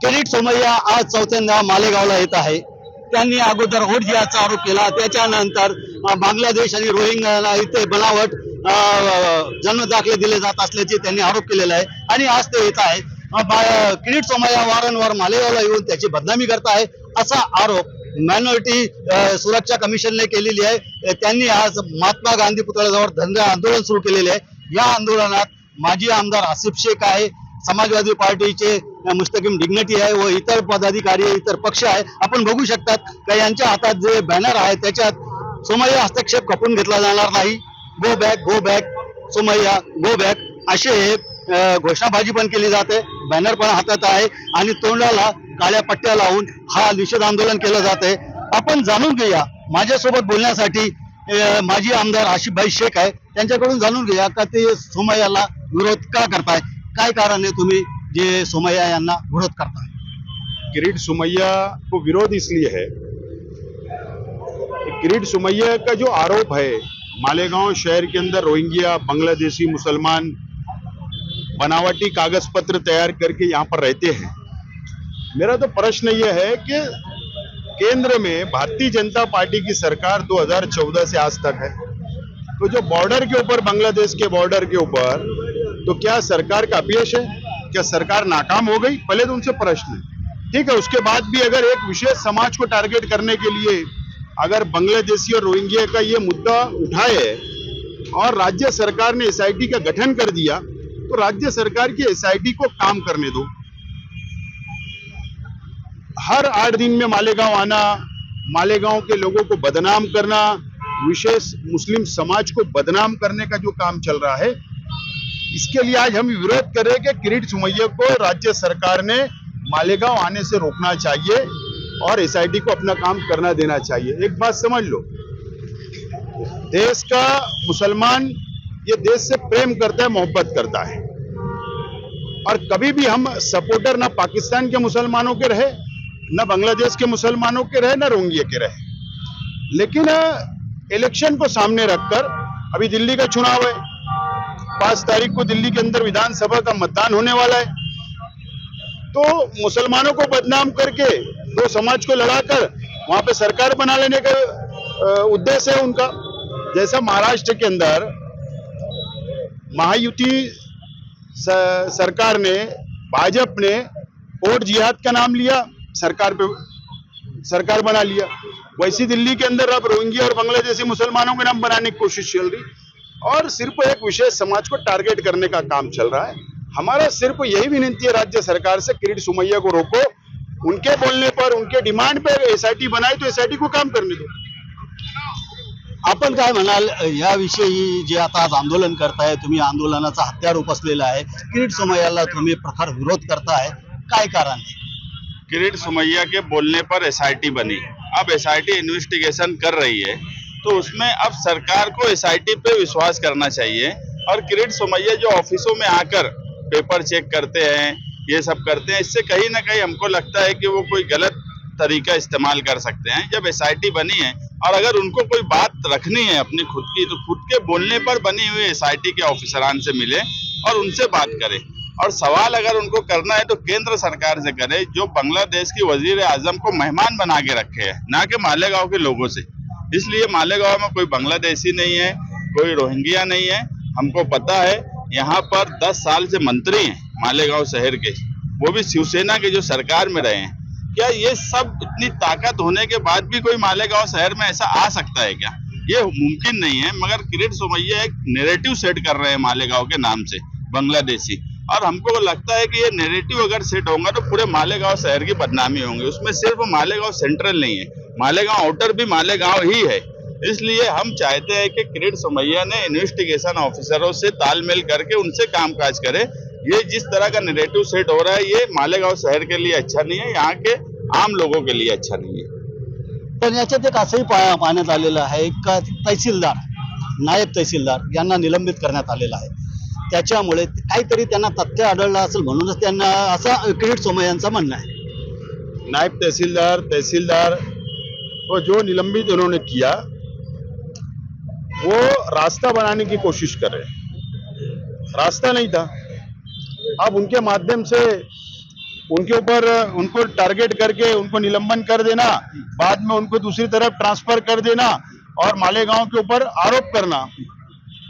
किरीट सोमय्या आज चौथ्यांदा मालेगावला येत आहे. त्यांनी अगोदर होट जिहादचा आरोप केला, त्याच्यानंतर बांगलादेश आणि रोहिंग्याला इथे बनावट जन्म दाखले दिले जात असल्याचे त्यांनी आरोप केलेला आहे आणि आज ते येत आहे. किरीट सोमय्या वारंवार मालेगावला येऊन त्याची बदनामी करत आहे असा आरोप मायनॉरिटी सुरक्षा कमिशनने केलेली आहे. त्यांनी आज महात्मा गांधी पुतळ्याजवळ धरणे आंदोलन सुरू केलेले आहे. या आंदोलनात माजी आमदार आसिफ शेख आहे, समाजवादी पार्टीचे मुस्तकीम डिग्निटी आहे व इतर पदाधिकारी इतर पक्ष आहे. आपण बघू शकतात का यांच्या हातात जे बॅनर आहे त्याच्यात सोमय्या हस्तक्षेप खपून घेतला जाणार नाही, go back Somaiya go back असे घोषणाबाजी पण केली जाते. बॅनर पण हातात आहे आणि तोंडाला काळ्या पट्ट्या लावून हा निषेध आंदोलन केलं जाते. आपण जाणून घेऊया, माझ्यासोबत बोलण्यासाठी माजी आमदार आसिफभाई शेख आहे, त्यांच्याकडून जाणून घेऊया का ते सोमय्याला विरोध का करताय, काय कारण आहे तुम्ही जे सोमय्या यांना विरोध करताय? किरीट सोमय्या को विरोध इसलिए है, किरीट सोमय्या का जो आरोप है मालेगांव शहर के अंदर रोहिंग्या बांग्लादेशी मुसलमान बनावटी कागज पत्र तैयार करके यहाँ पर रहते हैं। मेरा तो प्रश्न ये है कि केंद्र में भारतीय जनता पार्टी की सरकार 2014 से आज तक है, तो जो बॉर्डर के ऊपर बांग्लादेश के बॉर्डर के ऊपर, तो क्या सरकार का अपयश है, क्या सरकार नाकाम हो गई? पहले तो उनसे प्रश्न है। ठीक है, उसके बाद भी अगर एक विशेष समाज को टारगेट करने के लिए अगर बांग्लादेशी और रोहिंग्या का ये मुद्दा उठाए और राज्य सरकार ने एसआईटी का गठन कर दिया, तो राज्य सरकार की एसआईटी को काम करने दो। हर 8 दिन में मालेगांव आना, मालेगांव के लोगों को बदनाम करना, विशेष मुस्लिम समाज को बदनाम करने का जो काम चल रहा है, इसके लिए आज हम विरोध कर रहे हैं कि किरीट सोमय्या को राज्य सरकार ने मालेगांव आने से रोकना चाहिए और एसआईटी को अपना काम करना देना चाहिए। एक बात समझ लो, देश का मुसलमान ये देश से प्रेम करता है, मोहब्बत करता है, और कभी भी हम सपोर्टर ना पाकिस्तान के मुसलमानों के रहे, न बांग्लादेश के मुसलमानों के रहे, न रोहिंग्या के रहे। लेकिन इलेक्शन को सामने रखकर अभी दिल्ली का चुनाव है, 5 तारीख को दिल्ली के अंदर विधानसभा का मतदान होने वाला है, तो मुसलमानों को बदनाम करके दो समाज को लड़ाकर वहां पे सरकार बना लेने का उद्देश्य है उनका। जैसा महाराष्ट्र के अंदर महायुति सरकार ने, भाजपा ने होट जिहाद का नाम लिया, सरकार बना लिया, वैसी दिल्ली के अंदर अब रोहिंग्या और बांग्लादेशी मुसलमानों के नाम बनाने की कोशिश चल रही और सिर्फ एक विशेष समाज को टारगेट करने का काम चल रहा है। हमारा सिर्फ यही विनती है राज्य सरकार से, किरीट सोमय्या को रोको, उनके बोलने पर, उनके डिमांड पे एसआईटी बनाए तो एसआईटी को काम करने दो। आपण काय म्हणाल याविषयी जे आता आज आंदोलन करताय तुम्ही, आंदोलनाचा हत्यार उपसलेला आहे, किरीट सोमय्याला तुम्ही प्रखर विरोध करताय, काय कारण आहे? किरीट सोमय्या के बोलने पर एसआईटी बनी, अब एसआईटी इन्वेस्टिगेशन कर रही है, तो उसमें अब सरकार को एसआईटी पे विश्वास करना चाहिए। और किरीट सोमय्या जो ऑफिसों में आकर पेपर चेक करते हैं, ये सब करते हैं, इससे कहीं ना कहीं हमको लगता है कि वो कोई गलत तरीका इस्तेमाल कर सकते हैं। जब एसआईटी बनी है और अगर उनको कोई बात रखनी है अपनी खुद की, तो खुद के बोलने पर बनी हुई एसआईटी के ऑफिसरान से मिले और उनसे बात करें, और सवाल अगर उनको करना है तो केंद्र सरकार से करे, जो बांग्लादेश की वजीर आजम को मेहमान बना के रखे है, ना कि मालेगांव के लोगों से। इसलिए मालेगांव में कोई बांग्लादेशी नहीं है, कोई रोहिंग्या नहीं है। हमको पता है यहाँ पर 10 साल से मंत्री हैं मालेगांव शहर के, वो भी शिवसेना के जो सरकार में रहे हैं। क्या ये सब इतनी ताकत होने के बाद भी कोई मालेगांव शहर में ऐसा आ सकता है क्या? ये मुमकिन नहीं है। मगर किरीट सोमय्या एक नैरेटिव सेट कर रहे हैं मालेगांव के नाम से, बांग्लादेशी, और हमको लगता है कि ये नैरेटिव अगर सेट होगा तो पूरे मालेगांव शहर की बदनामी होंगी। उसमें सिर्फ मालेगांव सेंट्रल नहीं है, मालेगांव आउटर भी मालेगांव ही है। इसलिए हम चाहते हैं कि किरीट सोमय्या ने इन्वेस्टिगेशन ऑफिसरों से तालमेल करके उनसे कामकाज करे। ये जिस तरह का नैरेटिव सेट हो रहा है, ये मालेगांव शहर के लिए अच्छा नहीं है, यहाँ के आम लोगों के लिए अच्छा नहीं है। पण याच्यात एक असंही पाहण्यात आलेलं आहे का तहसीलदार, नायब तहसीलदार यांना निलंबित करण्यात आलेलं आहे, त्याच्यामुळे काहीतरी त्यांना तथ्य आढळलं असेल म्हणूनच त्यांना, असं किरीट सोमय्यांचं म्हणणं आहे। नायब तहसीलदार को जो निलंबित उन्होंने किया, वो रास्ता बनाने की कोशिश कर रहे, रास्ता नहीं था। अब उनके माध्यम से उनके ऊपर उनको टारगेट करके उनको निलंबन कर देना, बाद में उनको दूसरी तरफ ट्रांसफर कर देना और मालेगांव के ऊपर आरोप करना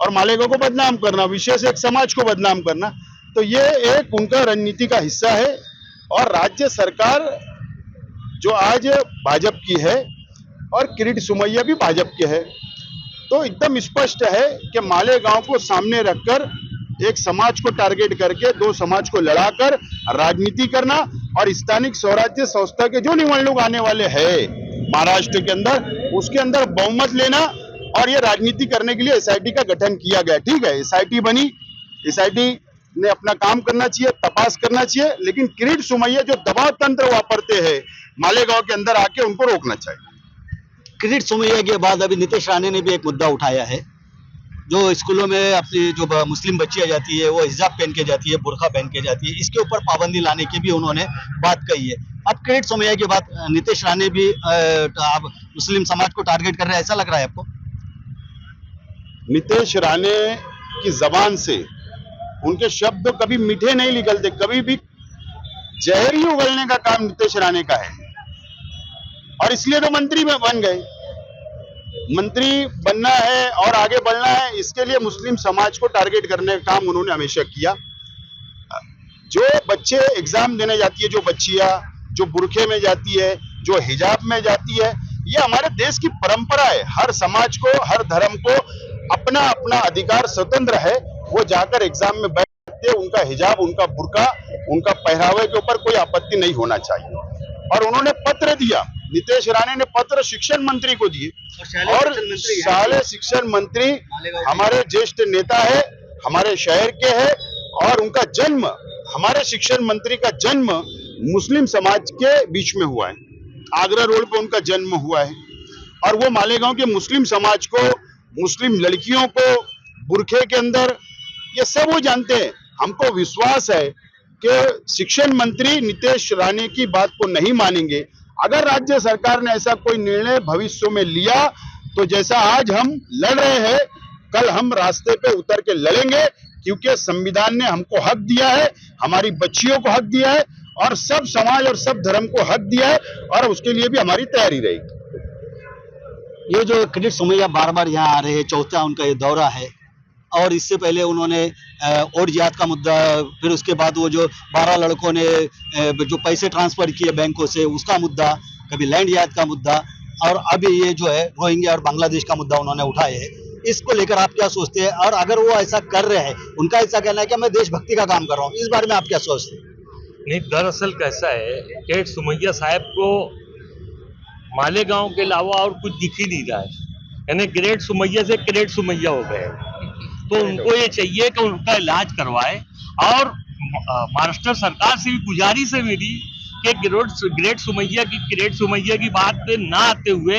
और मालेगांव को बदनाम करना, विशेष एक समाज को बदनाम करना, तो ये एक उनका रणनीति का हिस्सा है। और राज्य सरकार जो आज भाजपा की है और किरीट सोमैया भी भाजपा के है, तो एकदम स्पष्ट है कि मालेगांव को सामने रखकर एक समाज को टारगेट करके दो समाज को लड़ाकर राजनीति करना और स्थानिक स्वराज्य संस्था के जो निवडणूक आने वाले हैं महाराष्ट्र के अंदर, उसके अंदर बहुमत लेना और ये राजनीति करने के लिए एसआईटी का गठन किया गया। ठीक है, एसआईटी बनी, एसआईटी ने अपना काम करना चाहिए, तपास करना चाहिए, लेकिन किरीट सोमैया जो दबाव तंत्र वापरते हैं मालेगांव के अंदर आके, उनको रोकना चाहिए। किरीट सोमैया के बाद अभी नीतीश राणे ने भी एक मुद्दा उठाया है, जो स्कूलों में अपनी जो मुस्लिम बच्चियां जाती है वो हिजाब पहन के जाती है, बुरखा पहन के जाती है, इसके ऊपर पाबंदी लाने की भी उन्होंने बात कही है। अब किरीट सोमैया के बाद नीतीश राणे भी अब मुस्लिम समाज को टारगेट कर रहे हैं, ऐसा लग रहा है आपको? नीतीश राणे की जबान से उनके शब्द कभी मीठे नहीं निकलते, कभी भी जहर ही उगलने का काम नीतीश राणे का है और इसलिए तो मंत्री में बन गए। मंत्री बनना है और आगे बढ़ना है, इसके लिए मुस्लिम समाज को टारगेट करने का काम उन्होंने हमेशा किया। जो बच्चे एग्जाम देने जाती है, जो बच्चियां जो बुरखे में जाती है, जो हिजाब में जाती है, ये हमारे देश की परंपरा है। हर समाज को, हर धर्म को अपना अपना अधिकार स्वतंत्र है, वो जाकर एग्जाम में बैठते, उनका हिजाब, उनका बुरका, उनका पहरावे के ऊपर कोई आपत्ति नहीं होना चाहिए। और उन्होंने पत्र दिया, नीतीश राणे ने पत्र शिक्षण मंत्री को दिए और शालेय शिक्षण मंत्री हमारे ज्येष्ठ नेता है, हमारे शहर के है और उनका जन्म, हमारे शिक्षण मंत्री का जन्म मुस्लिम समाज के बीच में हुआ है। आगरा रोड पे उनका जन्म हुआ है और वो मालेगांव के मुस्लिम समाज को, मुस्लिम लड़कियों को बुरखे के अंदर, ये सब वो जानते हैं। हमको विश्वास है कि शिक्षण मंत्री नीतीश राणे की बात को नहीं मानेंगे। अगर राज्य सरकार ने ऐसा कोई निर्णय भविष्य में लिया तो जैसा आज हम लड़ रहे हैं, कल हम रास्ते पे उतर के लड़ेंगे, क्योंकि संविधान ने हमको हक दिया है, हमारी बच्चियों को हक दिया है और सब समाज और सब धर्म को हक दिया है और उसके लिए भी हमारी तैयारी रहेगी। ये जो किरीट सोमैया बार बार यहाँ आ रहे हैं, चौथा उनका ये दौरा है और इससे पहले उन्होंने वोट जिहाद का मुद्दा, फिर उसके बाद वो जो 12 लड़कों ने जो पैसे ट्रांसफर किए बैंकों से उसका मुद्दा, कभी लैंड जिहाद का मुद्दा और अभी ये जो है रोहिंग्या और बांग्लादेश का मुद्दा उन्होंने उठाए है। इसको लेकर आप क्या सोचते हैं? और अगर वो ऐसा कर रहे हैं, उनका ऐसा कहना है कि मैं देशभक्ति का काम कर रहा हूँ, इस बारे में आप क्या सोचते हैं? नहीं, दरअसल कैसा है, किरीट सोमैया साहब को मालेगांव के अलावा और कुछ दिख ही नहीं रहा है, यानी किरीट सोमैया से किरीट सोमैया हो गए। तो उनको ये चाहिए कि उनका इलाज करवाए और महाराष्ट्र सरकार से भी गुजारिश है मेरी कि किरीट सोमैया की बात ना आते हुए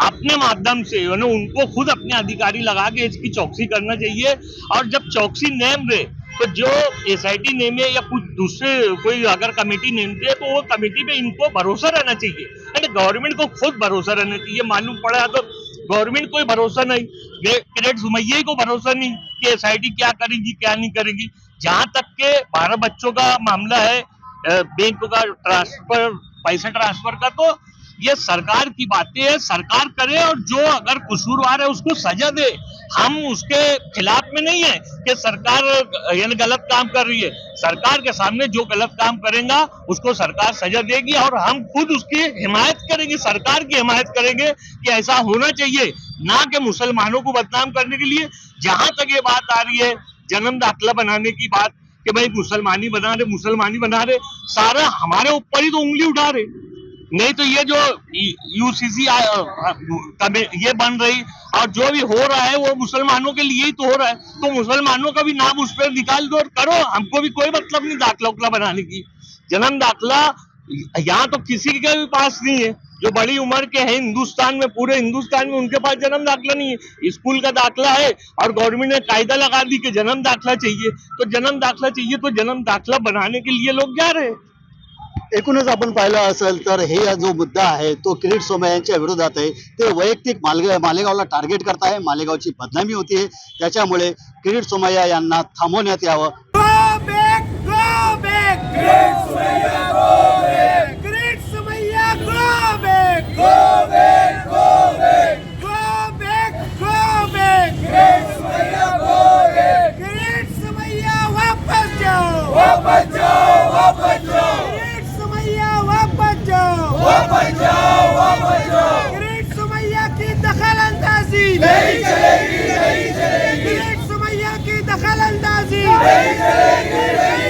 अपने माध्यम से उनको खुद अपने अधिकारी लगा के इसकी चौकसी करना चाहिए। और जब चौकसी नेम रहे तो जो एसआईटी नेमे या कुछ दूसरे कोई अगर कमेटी नेमते तो वो कमेटी पे इनको भरोसा रहना चाहिए, यानी गवर्नमेंट को खुद भरोसा रहना चाहिए। मालूम पड़ा तो गवर्नमेंट को भरोसा नहीं, किरीट सोमैया को भरोसा नहीं कि एसआईटी क्या करेगी क्या नहीं करेगी। जहां तक के 12 बच्चों का मामला है, बैंक का ट्रांसफर, पैसा ट्रांसफर का, तो ये सरकार की बातें है, सरकार करे और जो अगर कसूरवार है उसको सजा दे। हम उसके खिलाफ में नहीं है कि सरकार यानी गलत काम कर रही है। सरकार के सामने जो गलत काम करेगा उसको सरकार सजा देगी और हम खुद उसकी हिमायत करेंगे, सरकार की हिमायत करेंगे कि ऐसा होना चाहिए, ना कि मुसलमानों को बदनाम करने के लिए। जहां तक ये बात आ रही है जन्म दाखिला बनाने की बात कि भाई मुसलमानी बना रहे, सारा हमारे ऊपर ही तो उंगली उठा रहे। नहीं तो ये जो यूसीसी ये बन रही और जो भी हो रहा है वो मुसलमानों के लिए ही तो हो रहा है, तो मुसलमानों का भी नाम उस पर निकाल दो और करो, हमको भी कोई मतलब नहीं दाखिला उखला बनाने की। जन्म दाखिला यहाँ तो किसी के भी पास नहीं है, जो बड़ी उम्र के हैं हिंदुस्तान में, पूरे हिंदुस्तान में उनके पास जन्म दाखिला नहीं है। स्कूल का दाखिला है और गवर्नमेंट ने कायदा लगा दी कि जन्म दाखिला चाहिए, तो जन्म दाखिला चाहिए तो जन्म दाखिला बनाने के लिए लोग जा रहे हैं। एकूणच आपण पाहिलं असेल तर हे जो मुद्दा आहे तो किरीट सोमय्यांच्या विरोधात आहे। ते वैयक्तिक मालेगावला टार्गेट करत आहे, मालेगावची बदनामी होती आहे, त्याच्यामुळे किरीट सोमय्या यांना थांबवण्यात यावं। Go back! Kirit Somalia, go अंदाजी नहीं चलेगी, ग्रेट सुमैया की दखल अंदाजी नहीं चलेगी।